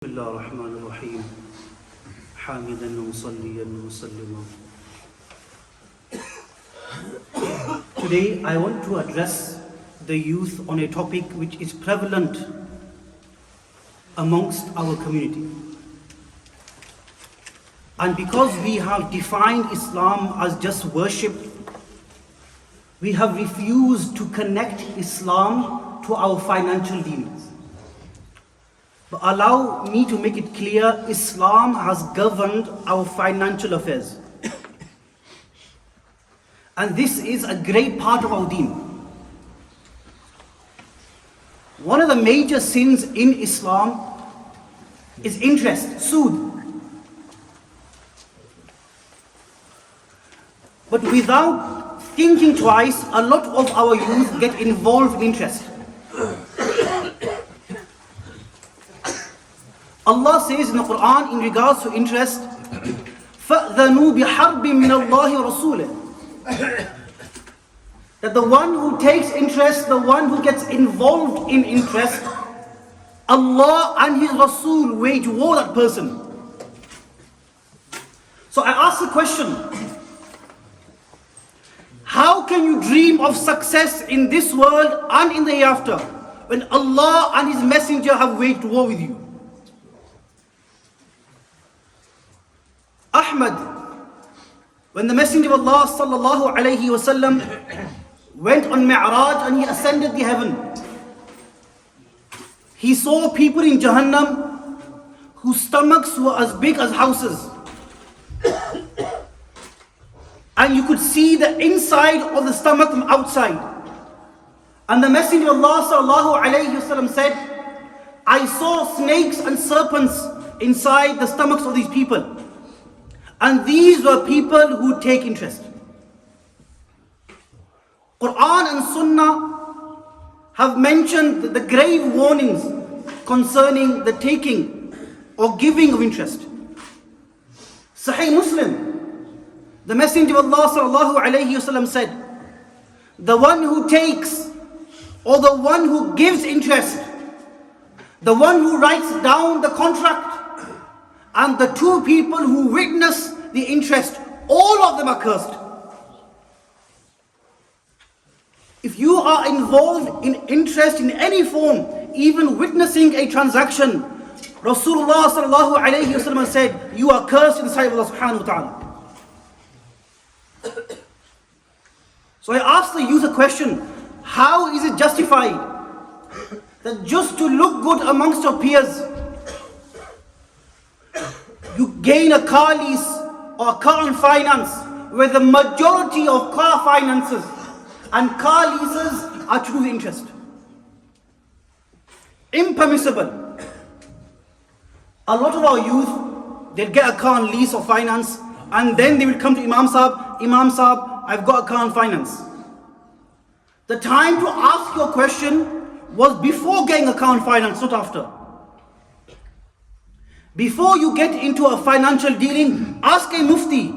بسم الله الرحمن الرحيم حامدا ومصليا ومسلما. Today I want to address the youth on a topic which is prevalent amongst our community. And because we have defined Islam as just worship, we have refused to connect Islam to our financial dealings. But allow me to make it clear, Islam has governed our financial affairs. And this is a great part of our deen. One of the major sins in Islam is interest, sood. But without thinking twice, a lot of our youth get involved in interest. Allah says in the Quran in regards to interest, فَأْذَنُوا بِحَرْبٍ مِّنَ اللَّهِ وَرَسُولِهِ, that the one who takes interest, the one who gets involved in interest, Allah and His Rasul wage war that person. So I ask the question, how can you dream of success in this world and in the hereafter when Allah and His Messenger have waged war with you? Ahmad, when the Messenger of Allah sallallahu alayhi wasallam went on Mi'raj and he ascended the heaven, he saw people in Jahannam whose stomachs were as big as houses. And you could see the inside of the stomach from outside. And the Messenger of Allah sallallahu alayhi wasallam said, I saw snakes and serpents inside the stomachs of these people. And these were people who take interest. Quran and Sunnah have mentioned the grave warnings concerning the taking or giving of interest. Sahih Muslim, the Messenger of Allah sallallahu alayhi wasallam said, the one who takes or the one who gives interest, the one who writes down the contract, and the two people who witness the interest, all of them are cursed. If you are involved in interest in any form, even witnessing a transaction, Rasulullah sallallahu alayhi wasallam said, you are cursed in the sight of Allah subhanahu wa ta'ala. So I asked the youth a question, how is it justified that just to look good amongst your peers, you gain a car lease or a car on finance, where the majority of car finances and car leases are to do with interest? Impermissible. A lot of our youth, they'll get a car on lease or finance, and then they will come to Imam Sahib, I've got a car on finance. The time to ask your question was before getting a car on finance, not after. Before you get into a financial dealing, ask a mufti,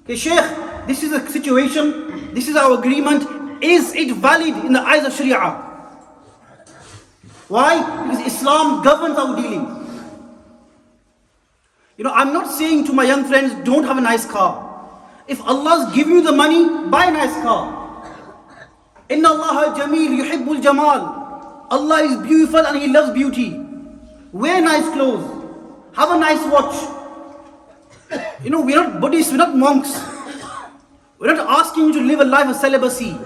okay, Sheikh, this is a situation, this is our agreement, is it valid in the eyes of Sharia? Why? Because Islam governs our dealing. I'm not saying to my young friends, don't have a nice car. If Allah's giving you the money, buy a nice car. Inna Allah jameel yuhibbul jamal. Allah is beautiful and He loves beauty. Wear nice clothes. Have a nice watch. We're not Buddhists, we're not monks. We're not asking you to live a life of celibacy.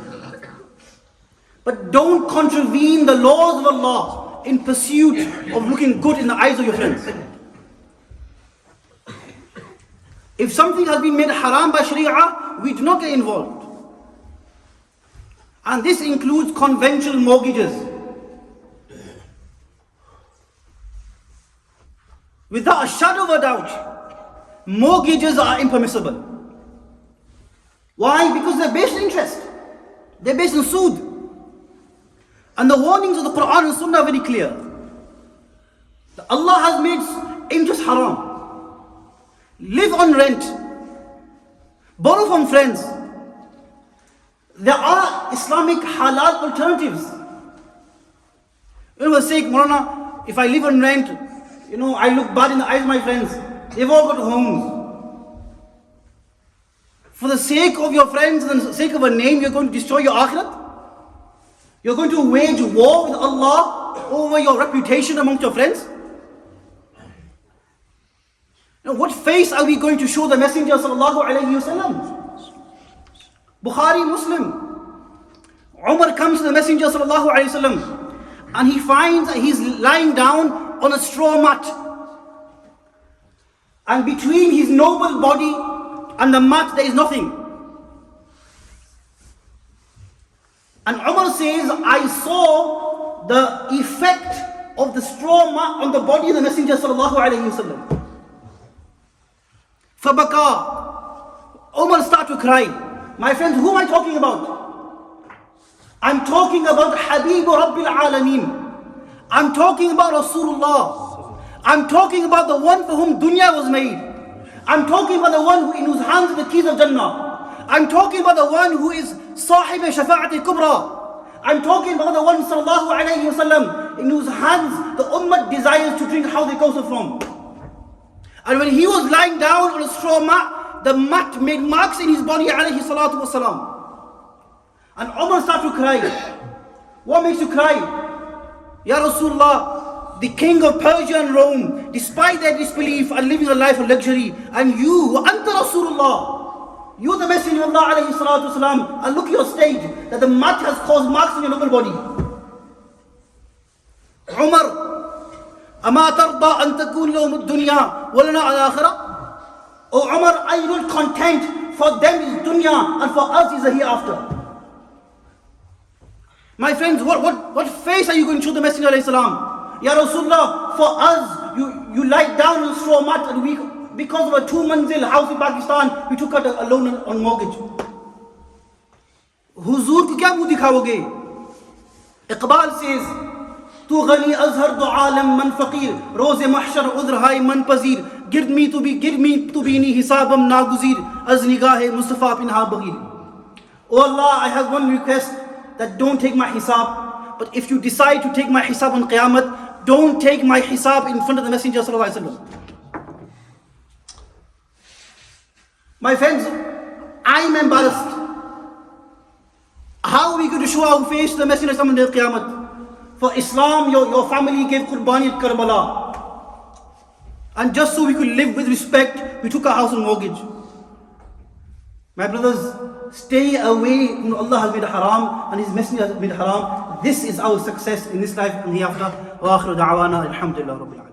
But don't contravene the laws of Allah in pursuit of looking good in the eyes of your friends. If something has been made haram by Sharia, we do not get involved. And this includes conventional mortgages. Without a shadow of a doubt, mortgages are impermissible. Why? Because they're based on interest. They're based on sood. And the warnings of the Quran and Sunnah are very clear. That Allah has made interest haram. Live on rent. Borrow from friends. There are Islamic halal alternatives. For the sake, Mawlana, if I live on rent, I look bad in the eyes of my friends. They've all got homes. For the sake of your friends and the sake of a name, you're going to destroy your akhirat? You're going to wage war with Allah over your reputation amongst your friends? What face are we going to show the Messenger sallallahu alayhi wasallam? Bukhari, Muslim. Umar comes to the Messenger sallallahu alayhi wasallam and he finds that he's lying down on a straw mat. And between his noble body and the mat there is nothing. And Umar says, I saw the effect of the straw mat on the body of the Messenger sallallahu alayhi wasallam. Fabaka. Umar started to cry. My friends, who am I talking about? I'm talking about Habibu Rabbil Alameen. I'm talking about Rasulullah. I'm talking about the one for whom dunya was made. I'm talking about the one in whose hands are the keys of Jannah. I'm talking about the one who is Sahib Shafa'at Kubra. I'm talking about the one sallallahu alayhi wasallam in whose hands the ummah desires to drink Hawd al-Kawthar from. And when he was lying down on a straw mat, the mat made marks in his body alayhi salatu wasalam. And Umar started to cry. What makes you cry? Ya Rasulullah, the king of Persia and Rome, despite their disbelief, are living a life of luxury. And you, wa anta Rasulullah, you're the Messenger of Allah alayhi salatu wasalam, and look at your stage, that the mat has caused marks in your noble body. Umar, أما ترضى أن تكون لهم الدنيا ولنا الآخرة? Oh Umar, are you not content? For them is dunya and for us is the hereafter. My friends, what face are you going to show the Messenger alayhi salam? Ya Rasulullah, for us, you lie down on a straw mat and because of a 2-manzil house in Pakistan, we took out a loan on mortgage. Huzur ko kya muh dikhaoge? Iqbal says, تو غنی ازہر دو عالم من فقیر روز محشر عذر ہائی من پذیر گرد می تو بینی حسابم ناگزیر از نگاہ مصطفیٰ پنہا بغیر. Oh Allah, I have one request, that don't take my hisab, but if you decide to take my hisab on Qiyamah, don't take my hisab in front of the Messenger sallallahu alaihi wasallam. My friends, I'm embarrassed. How are we going to show our face to the Messenger sallallahu alaihi wasallam on the Qiyamah? For Islam, your family gave Qurbani at Karbala. And just so we could live with respect, we took our house on mortgage. My brothers, stay away from Allah has made haram and His Messenger has made haram. This is our success in this life and hereafter. Wa akhiru da'wana alhamdulillah rabbil alamin.